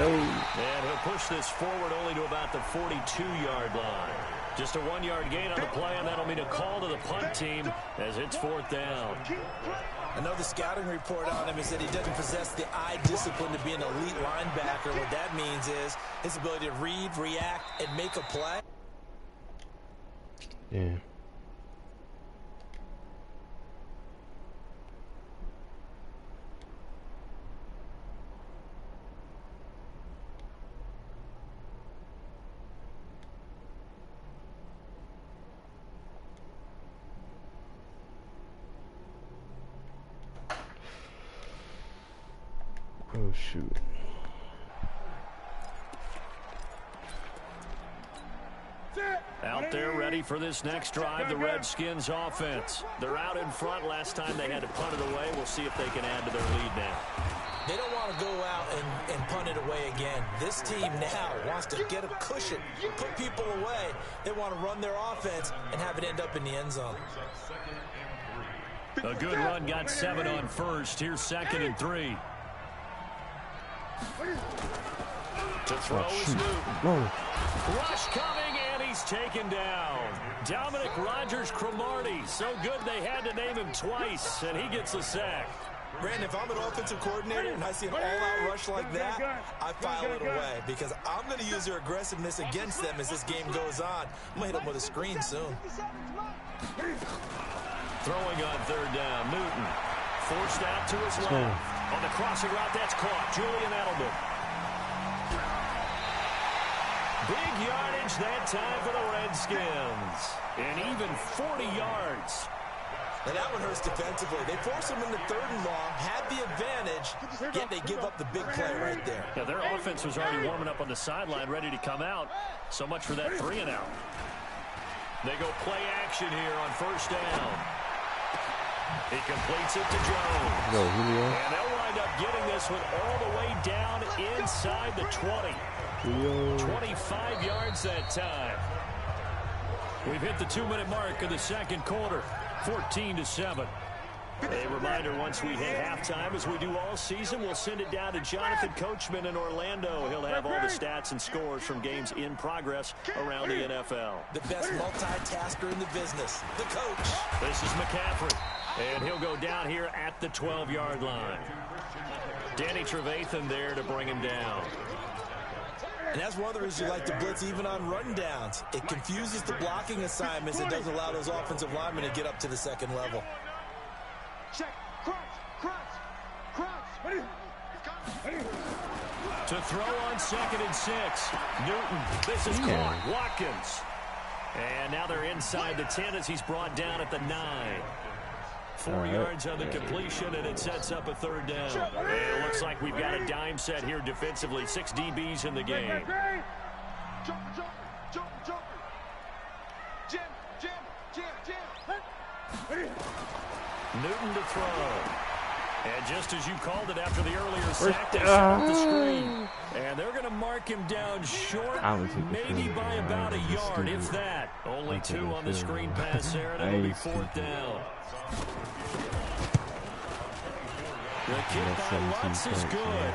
And he'll push this forward only to about the 42-yard line. Just a 1-yard gain on the play, and that'll mean a call to the punt team as it's 4th down. I know the scouting report on him is that he doesn't possess the eye discipline to be an elite linebacker. What that means is his ability to read, react, and make a play. Yeah. Oh, shoot. Out there ready for this next drive, the Redskins offense. They're out in front. Last time they had to punt it away. We'll see if they can add to their lead now. They don't want to go out and punt it away again. This team now wants to get a cushion, put people away. They want to run their offense and have it end up in the end zone. A good run, got 7 on first. Here's 2nd and 3. To throw is Newton. Rush coming, and he's taken down. Dominic Rodgers-Cromartie. So good they had to name him twice, and he gets a sack. Brandon, if I'm an offensive coordinator and I see an all-out rush like that, I file it away because I'm going to use their aggressiveness against them as this game goes on. I'm going to hit them with a screen soon. Throwing on 3rd down, Newton. Forced out to his left. On the crossing route, that's caught. Julian Edelman. Big yardage that time for the Redskins. And even 40 yards. And that one hurts defensively. They force them into 3rd and long, had the advantage, yet they give up the big play right there. Yeah, their offense was already warming up on the sideline, ready to come out. So much for that 3 and out. They go play action here on 1st down. He completes it to Jones. And they'll wind up getting this one all the way down inside the 20. 25 yards that time. We've hit the 2-minute mark of the 2nd quarter. 14-7. A reminder, once we hit halftime, as we do all season, we'll send it down to Jonathan Coachman in Orlando. He'll have all the stats and scores from games in progress around the NFL. The best multitasker in the business, the coach. This is McCaffrey, and he'll go down here at the 12-yard line. Danny Trevathan there to bring him down. And that's one of the reasons you like to blitz even on run downs. It confuses the blocking assignments. It doesn't allow those offensive linemen to get up to the 2nd level. Check. Cross. To throw on 2nd and 6. Newton. This is caught. Watkins. And now they're inside the 10 as he's brought down at the 9. 4 yards on the completion, and it sets up a 3rd down. And it looks like we've got a dime set here defensively. 6 DBs in the game. Jumper. Jam. Newton to throw. And just as you called it after the earlier sack, they set up the screen. And they're going to mark him down short, maybe by about a yard, if that. Only 2 on the screen pass there, and it'll be 4th down. The kick by Lutz is good.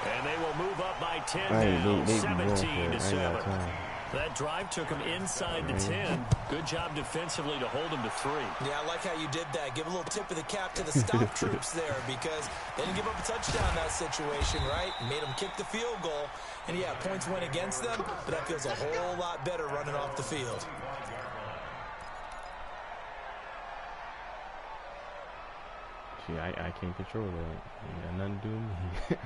And they will move up by 10 now, 17-7. That drive took him inside the 10. Good job defensively to hold him to 3. Yeah, I like how you did that. Give a little tip of the cap to the stop troops there because they didn't give up a touchdown in that situation, right? Made them kick the field goal. And, yeah, points went against them, but that feels a whole lot better running off the field. See, I can't control that. Ain't got nothing to do with me.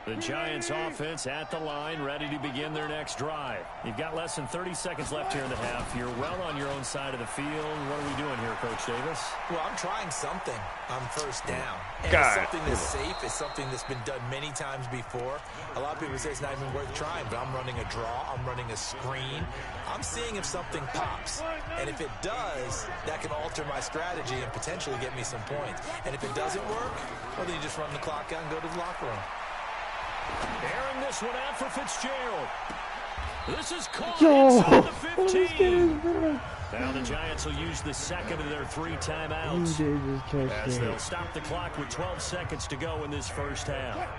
The Giants offense at the line, ready to begin their next drive. You've got less than 30 seconds left here in the half. You're well on your own side of the field. What are we doing here, Coach Davis? Well, I'm trying something on 1st down. And it's something that's safe. It's something that's been done many times before. A lot of people say it's not even worth trying, but I'm running a draw. I'm running a screen. I'm seeing if something pops. And if it does, that can alter my strategy and potentially get me some points. And if it doesn't work, well, then you just run the clock out and go to the locker room. Airing this one out for Fitzgerald. This is caught inside the 15. Now the Giants will use the second of their 3 timeouts as they'll stop the clock with 12 seconds to go in this first half.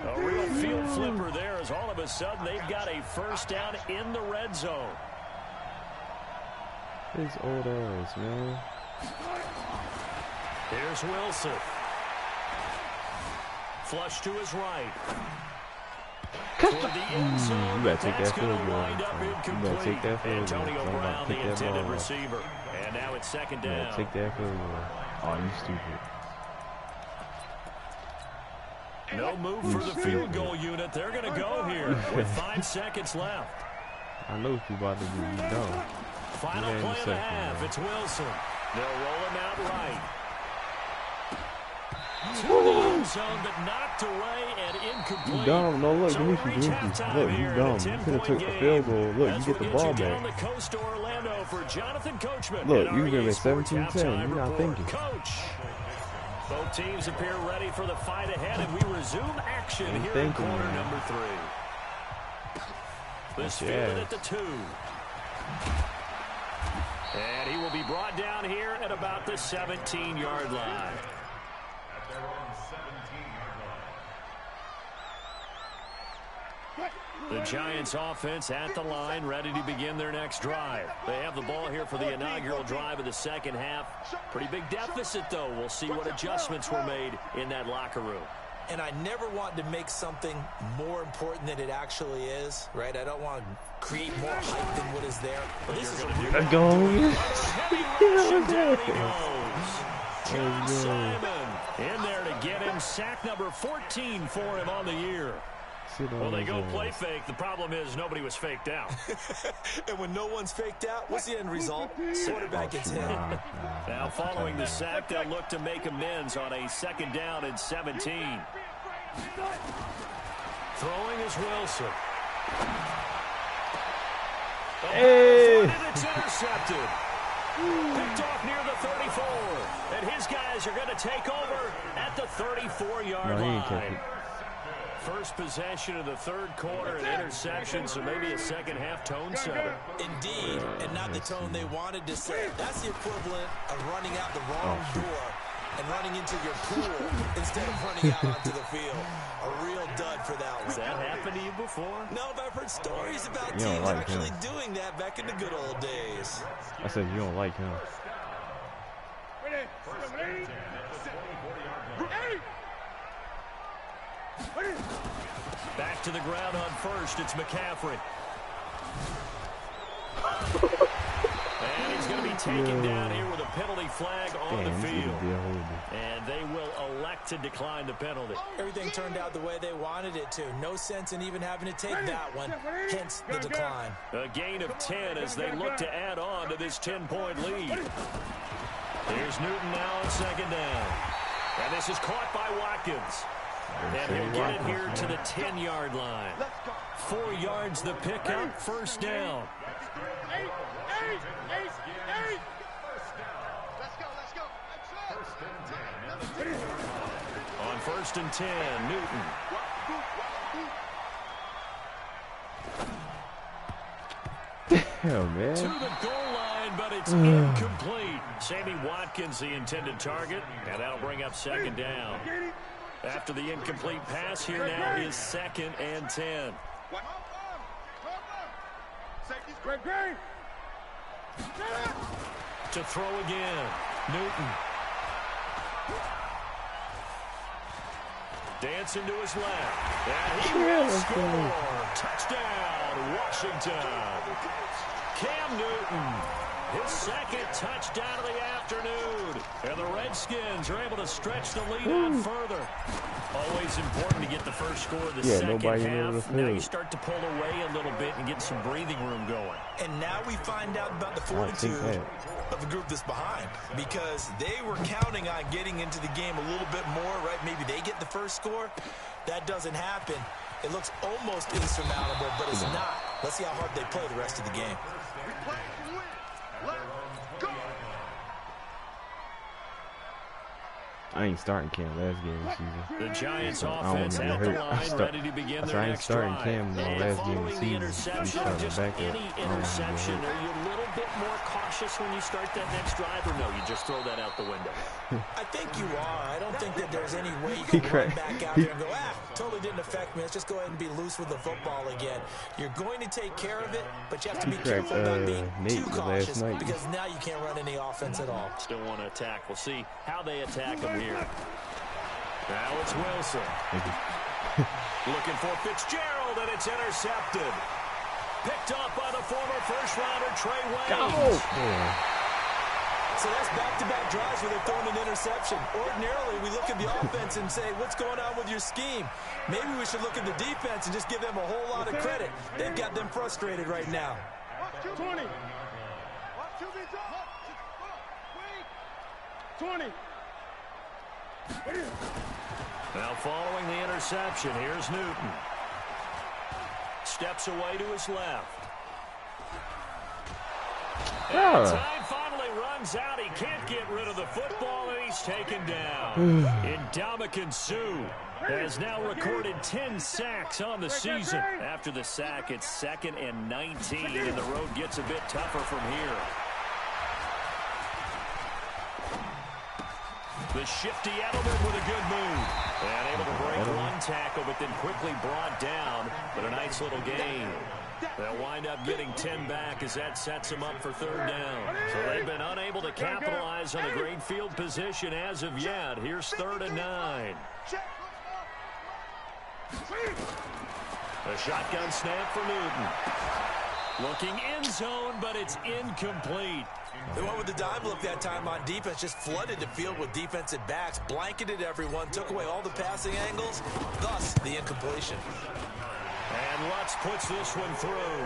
A real field flipper there as all of a sudden they've got a first down in the red zone. His old ass, man. Here's Wilson. Flush to his right. For the end zone, you better take that's that going field to goal. wind up You incomplete. better take that field goal. Antonio Brown, the intended receiver. And now it's second down. Yeah, take that field goal. Oh, you stupid. No move for the field goal unit. They're going to go here with 5 seconds left. I know what you about to do. You dumb. Final play of the half. It's Wilson. They'll roll him out right. To the end zone, but knocked away and incomplete. You dumb. No, look. So you we'll should reach do this. halftime Look, you here dumb. in a You could have 10-point took the game. field goal. Look, As you get the ball down back. the coast to Orlando for Jonathan Coachman. Look, in you our give EA it Sports 17-10. halftime You're not report. thinking. Coach. Both teams appear ready for the fight ahead, and we resume action here in quarter number 3. This fielded at the 2. And he will be brought down here at about the 17-yard line. The Giants offense at the line, ready to begin their next drive. They have the ball here for the inaugural drive of the second half. Pretty big deficit, though. We'll see what adjustments were made in that locker room. And I never want to make something more important than it actually is, right? I don't want to create more hype than what is there. But this is a real... Let's go. John Simon in there to get him. Sack number 14 for him on the year. Well, they go play fake. The problem is nobody was faked out. And when no one's faked out, what's the end result? Quarterback and 10. Now, following the sack, they'll look to make amends on a second down and 17. Throwing is Wilson. Hey! It's intercepted. Picked off near the 34. And his guys are going to take over at the 34-yard line. First possession of the third quarter, an interception, so maybe a second-half tone setter. Indeed, and not the tone they wanted to set. That's the equivalent of running out the wrong door and running into your pool instead of running out onto the field. A real dud for that one. Has that happened to you before? No, but I've heard stories about teams actually doing that back in the good old days. I said you don't like him. Back to the ground on first. It's McCaffrey. And he's going to be taken down here with a penalty flag on the field. And they will elect to decline the penalty. Everything turned out the way they wanted it to. No sense in even having to take that one. Hence the decline. A gain of 10 as they look to add on to this 10-point lead. Here's Newton now on second down. And this is caught by Watkins. And he'll get it here to the 10-yard line. 4 yards the pickup, first down. On first and 10, Newton. Hell, man. To the goal line, but it's incomplete. Sammy Watkins, the intended target, and that'll bring up second down. After the incomplete pass, here now is second and 10. To throw again, Newton. Dancing to his left. And he will score. Touchdown, Washington. Cam Newton, his second touchdown of the afternoon. And the Redskins are able to stretch the lead on further. Always important to get the first score of the second half. Now you start to pull away a little bit and get some breathing room going. And now we find out about the fortitude of the group that's behind, because they were counting on getting into the game a little bit more, right? Maybe they get the first score. That doesn't happen. It looks almost insurmountable, but it's not. Let's see how hard they play the rest of the game. I ain't starting Cam last game of the season. The Giants offense at the line, ready to begin their next drive. Cam last game of the season. Interception, just any interception, are you a little bit more cautious when you start that next drive, or no, you just throw that out the window? I think you are. I don't think that there's any way you can run back out there and go, totally didn't affect me. Let's just go ahead and be loose with the football again. You're going to take care of it, but you have to be careful about being too cautious because now you can't run any offense at all. Still want to attack. We'll see how they attack him here. Now it's Wilson. Looking for Fitzgerald, and it's intercepted. Picked up by the former first-rounder, Trey Waynes. So that's back-to-back drives where they're throwing an interception. Ordinarily, we look at the offense and say, what's going on with your scheme? Maybe we should look at the defense and just give them a whole lot of credit. They've got them frustrated right now. 20. 20. Now following the interception, here's Newton. Steps away to his left. And time finally runs out. He can't get rid of the football, and he's taken down. Ndamukong Suh has now recorded 10 sacks on the season. After the sack, it's 2nd and 19, and the road gets a bit tougher from here. The shifty Edelman with a good move. And able to break one tackle, but then quickly brought down. But a nice little gain. They'll wind up getting 10 back as that sets them up for 3rd down. So they've been unable to capitalize on a great field position as of yet. Here's 3rd and 9. A shotgun snap for Newton. Looking end zone, but it's incomplete. They went with the dime look that time on defense, just flooded the field with defensive backs, blanketed everyone, took away all the passing angles, thus the incompletion. And Lutz puts this one through.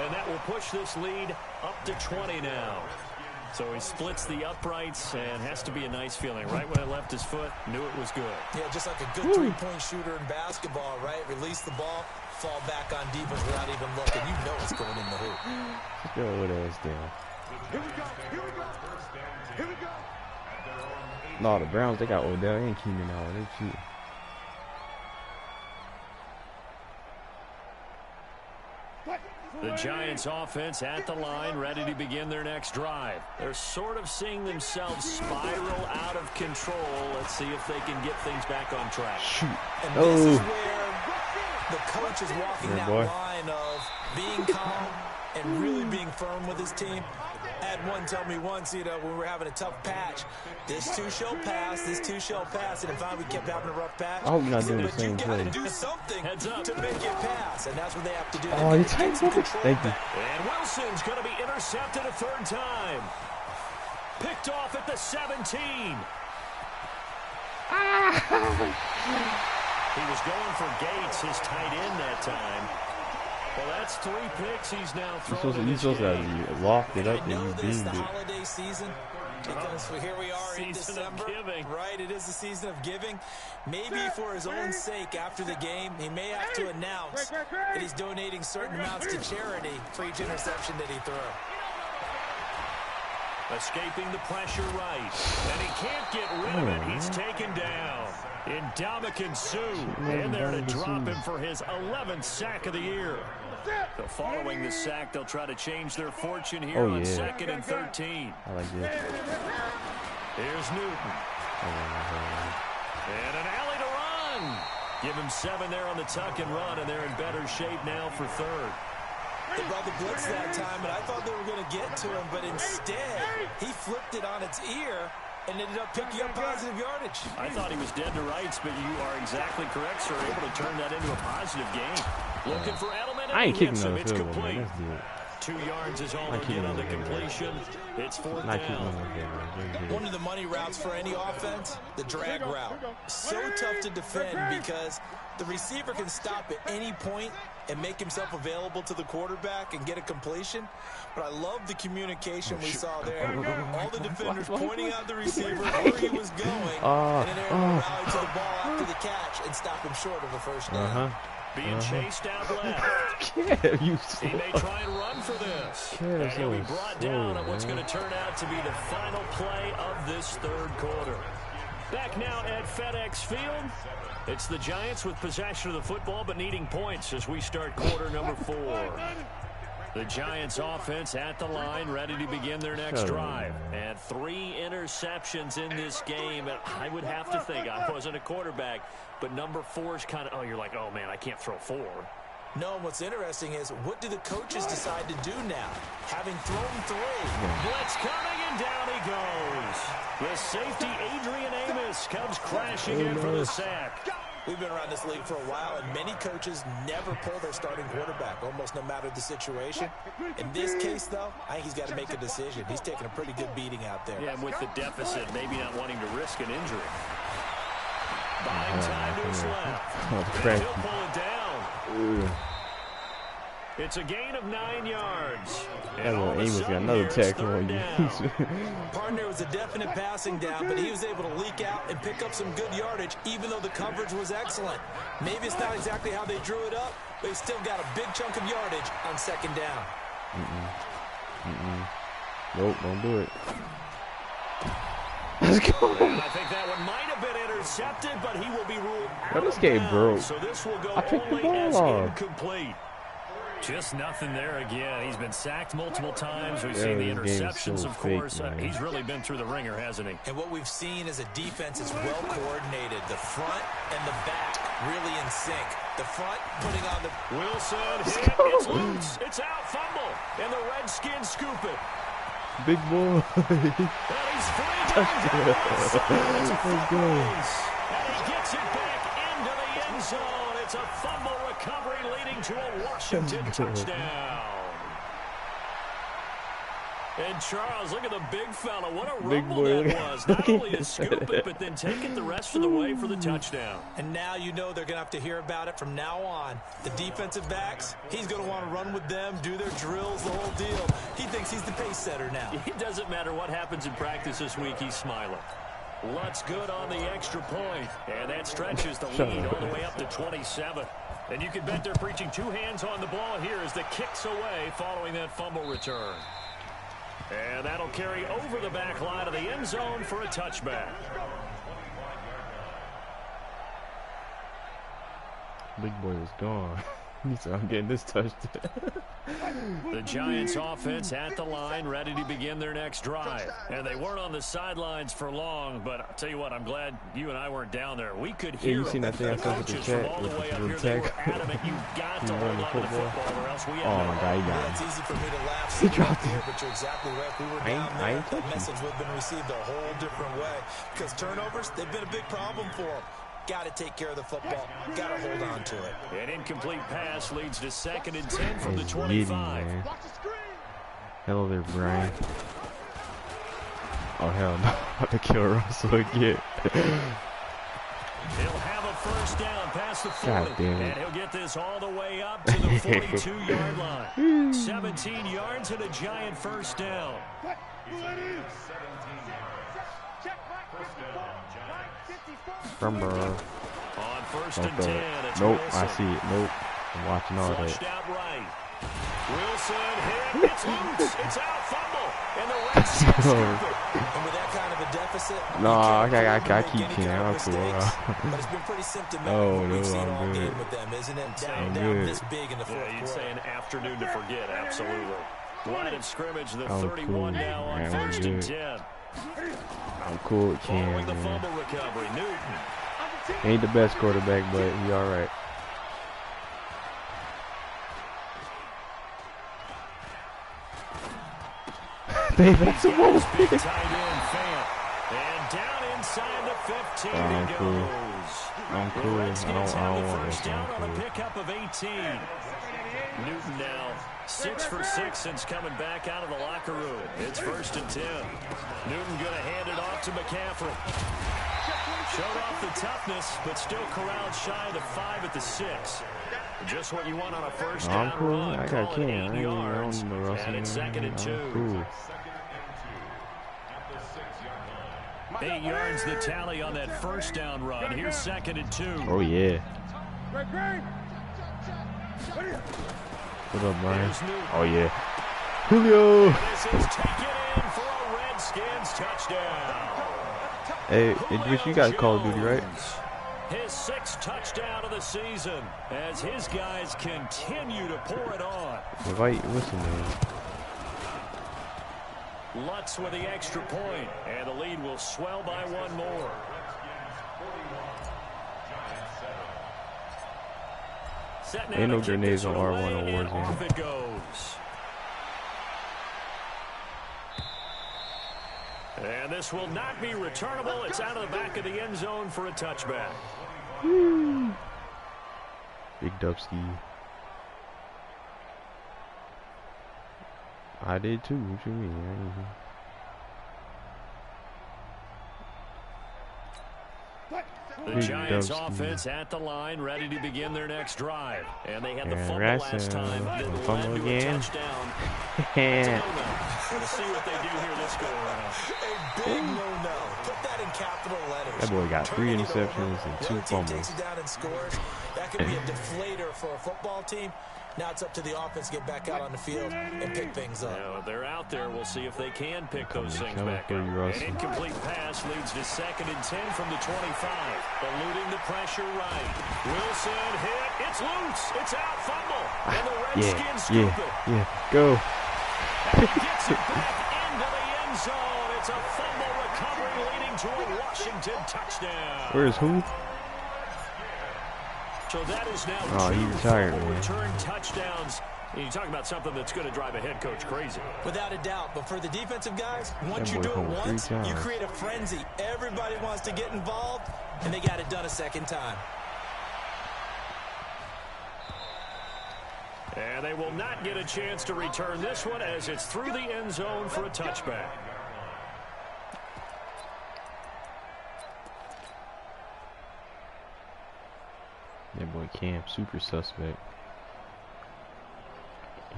And that will push this lead up to 20 now. So he splits the uprights, and has to be a nice feeling. Right when it left his foot, knew it was good. Yeah, just like a good three-point shooter in basketball, right? Release the ball, fall back on defense without even looking. You know it's going in the hoop. Yo, what else down? Here we go. Here we go. Here we go. No, the Browns, they got Odell and Keenan now. They cheat. The Giants offense at the line, ready to begin their next drive. They're sort of seeing themselves spiral out of control. Let's see if they can get things back on track. Shoot. And this is where the coach is walking that line of being calm and really being firm with his team. I had one tell me once, when we were having a tough patch, this too shall pass, this too shall pass, and if we kept having a rough patch, I hope you're not doing the same play. play. You got to do something to make it pass, and that's what they have to do. Oh, you take some control. Thank you. And Wilson's going to be intercepted a 3rd time. Picked off at the 17. He was going for Gates, his tight end that time. Well, that's 3 picks he's now thrown. You're supposed to loft it up and you beamed it. Holiday season, because here we are in December, right? It is the season of giving. Maybe for his own sake, after the game, he may have to announce that he's donating certain amounts to charity for each interception that he threw. Escaping the pressure right, and he can't get rid of it. He's taken down. Ndamukong Suh in there to drop him for his 11th sack of the year. So following the sack, they'll try to change their fortune here on 2nd and 13. I like this. Here's Newton. And an alley to run. Give him 7 there on the tuck and run, and they're in better shape now for 3rd. They brought the blitz that time, and I thought they were going to get to him, but instead, he flipped it on its ear and ended up picking up positive yardage. I thought he was dead to rights, but you are exactly correct, sir. Able to turn that into a positive gain. Looking for Edelman, and I ain't kicking him. on the It's field, complete. man. 2 yards is all they get on the completion. It's 4th down. One of the money routes for any offense, the drag route. So tough to defend because the receiver can stop at any point and make himself available to the quarterback and get a completion. But I love the communication we saw there. All the defenders pointing out the receiver where he was going, and then they're able to rally to the ball after the catch and stop him short of a 1st down. Being chased out left. He may try and run for this. And he'll be brought down at what's going to turn out to be the final play of this 3rd quarter. Back now at FedEx Field. It's the Giants with possession of the football but needing points as we start quarter number 4. The Giants offense at the line, ready to begin their next drive. And 3 interceptions in this game. And I would have to think, I wasn't a quarterback, but number 4 is kind of, oh, you're like, oh, man, I can't throw 4. No, what's interesting is, what do the coaches decide to do now? Having thrown 3. Blitz coming, and down he goes. The safety, Adrian Amos, comes crashing in for the sack. We've been around this league for a while, and many coaches never pull their starting quarterback, almost no matter the situation. In this case, though, I think he's got to make a decision. He's taking a pretty good beating out there. Yeah, and with the deficit, maybe not wanting to risk an injury. Buying time to his left. And he'll pull it down. It's a gain of 9 yards. And all of a sudden, another tackle on you. Partner was a definite passing down, but he was able to leak out and pick up some good yardage, even though the coverage was excellent. Maybe it's not exactly how they drew it up, but he still got a big chunk of yardage on 2nd down. Nope, don't do it. Let's go. And I think that one might have been intercepted, but he will be ruled out this of game bounds. broke. So this will go I picked the only ball as off. incomplete. Just nothing there again. He's been sacked multiple times. We've seen the interceptions, of course. He's really been through the ringer, hasn't he? And what we've seen is a defense that's well coordinated. The front and the back really in sync. The front putting on the... Wilson hit. It's loose. It's out. Fumble. And the Redskins scoop it. Big boy. And he's free. Let's go. And he gets it back into the end zone. It's a fumble recovery leading to a Washington touchdown. And Charles, look at the big fella. What a rumble that was. Not only to scoop it, but then take it the rest of the way for the touchdown. And now you know they're going to have to hear about it from now on. The defensive backs, he's going to want to run with them, do their drills, the whole deal. He thinks he's the pace setter now. It doesn't matter what happens in practice this week, he's smiling. Lutz good on the extra point, and that stretches the lead all the way up to 27. And you can bet they're preaching 2 hands on the ball here as the kick's away following that fumble return. And that'll carry over the back line of the end zone for a touchback. Big boy is gone. He said, I'm getting this touchdown. The Giants offense at the line, ready to begin their next drive. And they weren't on the sidelines for long, but I'll tell you what, I'm glad you and I weren't down there. We could hear you seen that thing I said with the coaches chat from all with the way the up here. tech? They were adamant, you've got to hold on to the football or else we have Oh no my God, he hope. got It's him. easy for me to laugh He dropped here, it. but you're exactly right. If we were I down ain't there, touching that message would have been received a whole different way. Because turnovers, they've been a big problem for them. Got to take care of the football. Got to hold on to it. An incomplete pass leads to 2nd and 10 from the It's 25. getting, man. Hello there, Brian. Oh, hell no. I'm about to kill Russell again. He'll have a first down past the 40. God damn it. And he'll get this all the way up to the 42-yard line. 17 yards and a giant first down. Remember. On 1st and 10, it's Nope, Wilson. I see it. Nope. I'm watching all Flushed that. out right. Wilson hit. It's loose. It's out. Fumble. And the Redskins scoop it. And with that kind of a deficit, No, I can't keep afford to make Ken. any kind I'm of cool. mistakes. But it's been pretty symptomatic Oh, what no, we've seen I'm all good. game with them, isn't it? I'm Down good. this big in the fourth Yeah, you'd quarter. say an afternoon to forget. Absolutely. Line of scrimmage, the I'm 31 cool. now on Man, I'm 1st and good. 10. I'm cool with Ken, Following the man. fumble recovery, Newton. Ain't the best quarterback, but he all right. Dave, that's a Big whoa. tight end, Fant. And down inside the 15 I'm he cool. goes. I'm The cool. Redskins I have don't the want first this. down on I'm a cool. pickup of 18. Newton now 6 for 6 since coming back out of the locker room. It's 1st and 10. Newton going to hand it off to McCaffrey. Showed off the toughness, but still corralled shy of the 5 at the 6. Just what you want on a first I'm down cool. run. I Call got it Ken. 8 I yards. don't know Russell. And it's 2nd and 2. I'm cool. 8 yards the tally on that first down run. Here's 2nd and 2. Oh, yeah. What up, Brian? Here's Newton. Oh, yeah. Julio. This is taken in for a Redskins touchdown. Hey, Rich, you got Call of Duty, right? His 6th touchdown of the season as his guys continue to pour it on. What's his name? Lutz with the extra point, and the lead will swell by 1 more. Ain't no grenades on R1 or Warzone. Off it goes. And this will not be returnable. It's out of the back of the end zone for a touchback. Woo. Big Dubsky. I did too. What you mean? The Giants offense at the line, ready to begin their next drive. And they had the fumble last time. Fumble again. Let's see what they do here this go around. A big no-no. Put that in capital letters. That boy got 3 interceptions and 2 fumbles. Takes it down and scores. That could be a deflator for a football team. Now it's up to the offense to get back out on the field and pick things up. Now, if they're out there, we'll see if they can pick those things back up. An incomplete pass leads to 2nd and 10 from the 25. Eluding the pressure right. Wilson hit. It's loose. It's out. Fumble. And the Redskins scoop it. Yeah. Go. And he gets it back into the end zone. It's a fumble recovery leading to a Washington touchdown. Where's who? So that is now he retired, man. Return touchdowns. You talk about something that's going to drive a head coach crazy. Without a doubt. But for the defensive guys, once you do it once, you create a frenzy. Everybody wants to get involved, and they got it done a 2nd time. And they will not get a chance to return this one as it's through the end zone for a touchback. That boy Cam, super suspect.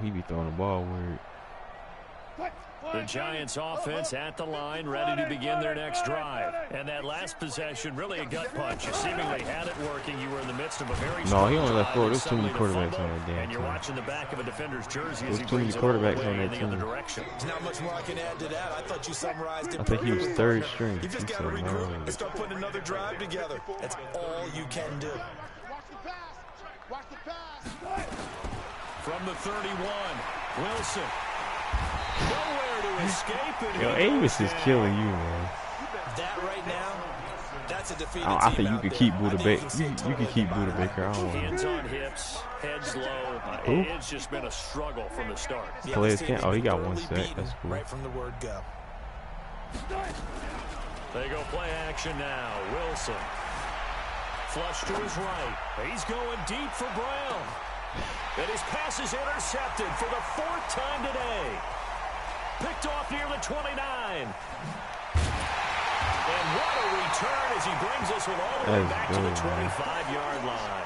He be throwing the ball weird. The Giants offense at the line, ready to begin their next drive. And that last possession, really a gut punch. You seemingly had it working. You were in the midst of a very No, he only left 4. There's too many quarterbacks on that damn and you're team. watching the back of a defender's jersey There's as he too many brings quarterbacks it on in that the other team. direction. There's not much more I can add to that. I thought you summarized it I think he was perfectly. 3rd string. You've just got to regroup and start putting another drive together. That's all you can do. Watch the pass. From the 31, Wilson. Nowhere to escape. And Yo, Amos is killing you, man. That right now, that's a defeated I team think you out could there. keep Buda Baker. You could keep Buda Baker. I don't want Hands on hips, heads low. It's just been a struggle from the start. Yeah, Players this team can't. has Oh, he been got 1 thoroughly sack. beaten That's cool. right from the word go. They go play action now. Wilson. Flush to his right. He's going deep for Brown. And his pass is intercepted for the 4th time today. Picked off near the 29. And what a return as he brings us all the way back to the 25-yard line.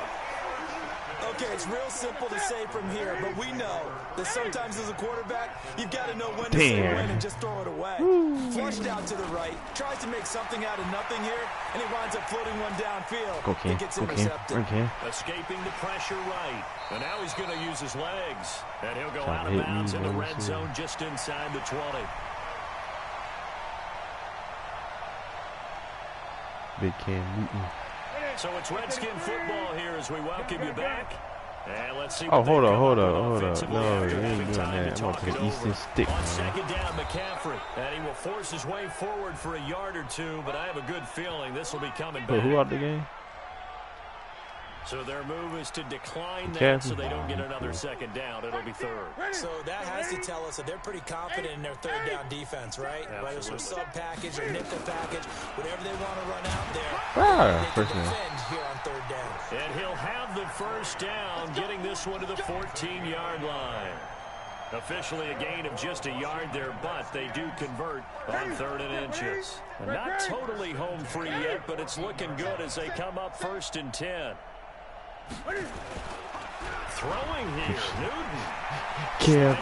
Okay, it's real simple to say from here, but we know that sometimes as a quarterback, you've got to know when to say when and just throw it away. Flushed out to the right, tries to make something out of nothing here, and he winds up floating one downfield. It gets intercepted. Escaping the pressure right. And now he's going to use his legs. And he'll go out of bounds in the red zone just inside the 20. Big Cam Newton. So it's Redskin football here as we welcome you back. And let's see. Oh, hold up. No, you ain't doing that. I'm gonna pick Easton Stick, on man. 2nd down, McCaffrey. And he will force his way forward for a yard or 2, but I have a good feeling this will be coming back. But who out the game? So their move is to decline that so they don't get another 2nd down. It'll be 3rd. So that has to tell us that they're pretty confident in their 3rd down defense, right? Whether it's a sub package or nickel package, whatever they want to run out there, they can defend here on 3rd down. And he'll have the 1st down, getting this one to the 14-yard line. Officially a gain of just a yard there, but they do convert on 3rd and inches. And not totally home free yet, but it's looking good as they come up 1st and 10. Throwing here, Newton. And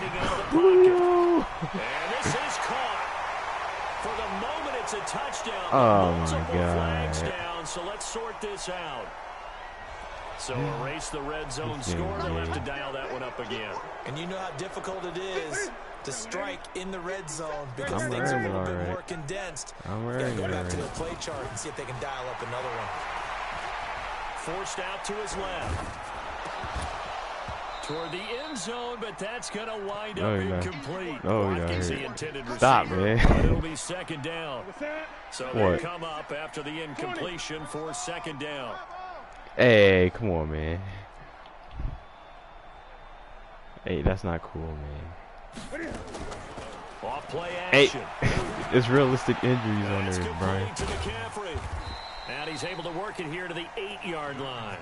this is caught. For the moment, it's a touchdown. Oh, multiple my God. flags down, so let's sort this out. So erase the red zone score. They'll have to dial that one up again. And you know how difficult it is to strike in the red zone because things are a little bit more condensed. I'm They're going to go wearing back it to the play chart and see if they can dial up another one. forced out to his left. Toward the end zone, but that's going to wind up incomplete. Watkins, the intended receiver. Stop, man. But it'll be second down. So they come up after the incompletion for second down. Hey, come on, man. Hey, that's not cool, man. Off play action. Hey, it's realistic injuries on there, Brian. To McCaffrey. And he's able to work it here to the 8-yard line.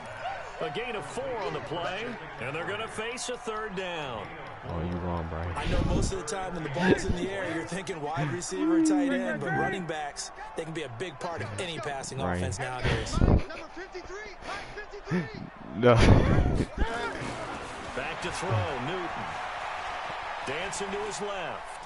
A gain of 4 on the play, and they're going to face a third down. Oh, you wrong, Brian. I know most of the time when the ball's in the air, you're thinking wide receiver, tight end, but running backs, they can be a big part of any passing offense nowadays. No. Back to throw, Newton. Dancing to his left.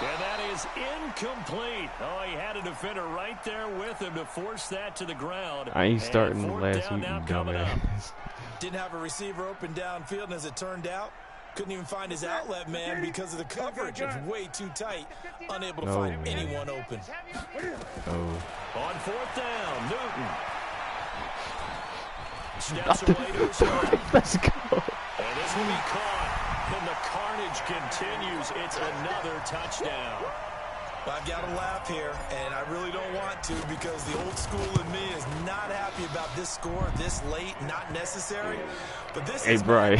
And that is incomplete. Oh, he had a defender right there with him to force that to the ground. I ain't starting last week, you dumbass. Didn't have a receiver open downfield, and as it turned out, couldn't even find his outlet man because of the coverage. It's way too tight. Unable to find anyone open. Oh. On fourth down, Newton. Steps away to his left. Let's go. And this will be caught. And the carnage continues. It's another touchdown. I've got to laugh here, and I really don't want to because the old school in me is not happy about this score this late, not necessary. But this is Brian,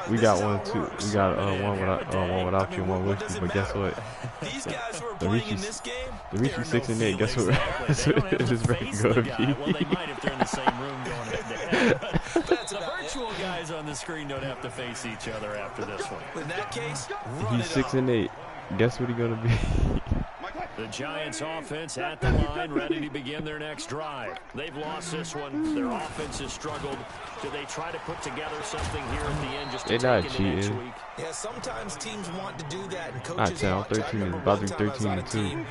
we got one too. We got one without you, one with you. But guess what? These guys who are playing in this game, the reaching 6 and 8. Guess what? It is very good. Well, they might if they're in the same room going head to head. But the virtual guys on the screen don't have to face each other after this one. In that case, he's 6 and 8. Guess what he's gonna be? The Giants offense at the line, ready to begin their next drive. They've lost this one. Their offense has struggled. Do they try to put together something here at the end just to take it next week? Yeah, sometimes teams want to do that, and coaches want 13 is about to be 13-2.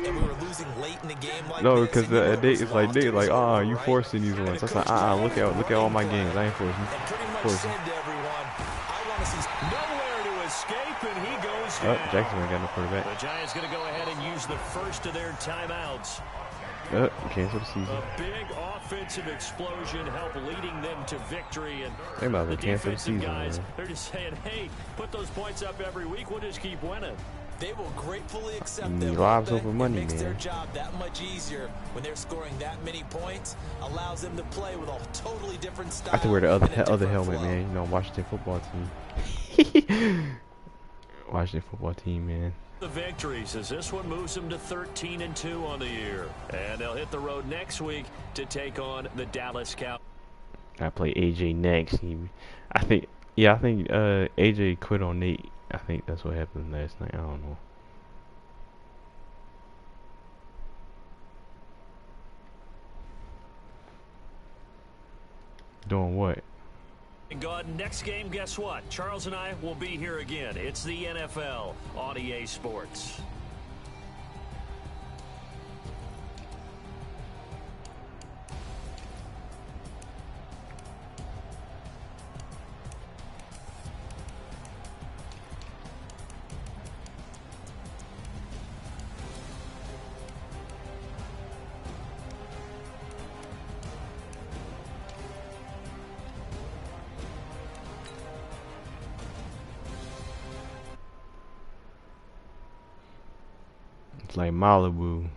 And we were losing late in the game like no, because it's like they like, you forcing these ones. That's like, look at all my games. I ain't forcing. And pretty much said to everyone, I want to see nowhere to escape, and he goes down. Jackson got no quarterback. The Giants going to go ahead and use the first of their timeouts. Cancel the season. A big offensive explosion help leading them to victory. And they might the cancel the season, guys, man. they're just saying, hey, put those points up every week. We'll just keep winning. They will gratefully accept them. Lives over money, it makes man. their job that much easier when they're scoring that many points. Allows them to play with a totally different style. I have to wear the other helmet, flow. man. You know, Washington football team. Washington football team, man. The victories as this one moves them to 13-2 on the year, and they'll hit the road next week to take on the Dallas Cowboys. I play AJ next. I think AJ quit on Nate. I think that's what happened last night. I don't know. Doing what? God, next game, guess what? Charles and I will be here again. It's the NFL on EA Sports. It's like Malibu.